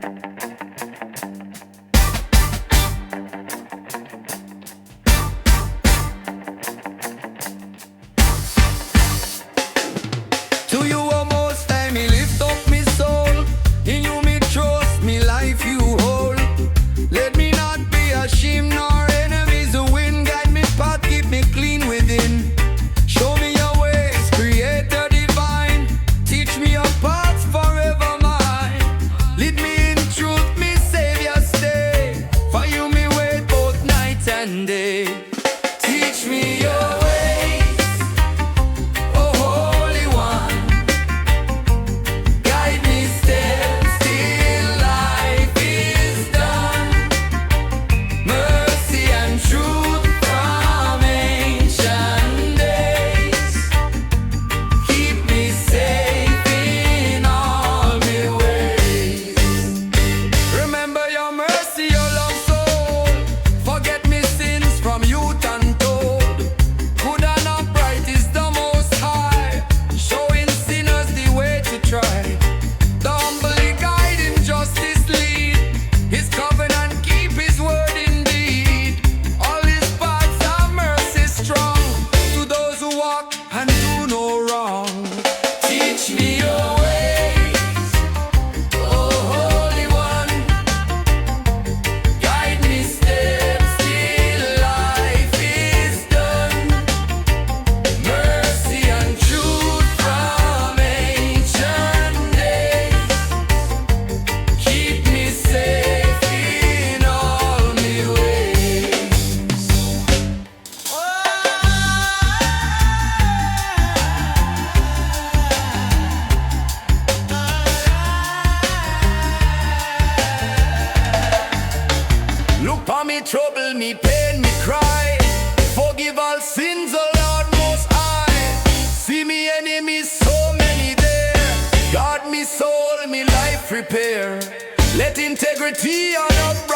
To you almost time me lift up me soul. In you me trust, me life you hold. Let me not be ashamed nor enemies. The wind guide me path, keep me clean within. Show me your ways, Creator divine. Teach me your paths forever mine. Lead me in truth, me Savior stay. For you me wait both night and day. Teach me your ways, oh Holy One. Guide me steps till life is done. Mercy and truth from ancient days. Keep me safe in all my ways. Remember your mercy, your love soul. Forget me sins from youth untold. Good and upright is the most high, showing sinners the way to try. The humbly guiding justice lead. His covenant keep his word indeed. All his paths are mercy strong to those who walk and do no wrong. Teach me your ways, oh Holy One. Guide me steps till life is done. Mercy and truth from ancient days. Keep me safe in all my ways. Look on me trouble, me pain, me cry. Forgive all sins, O Lord Most High. See me enemies, so many there. Guard me soul, me life repair. Let integrity and uprightness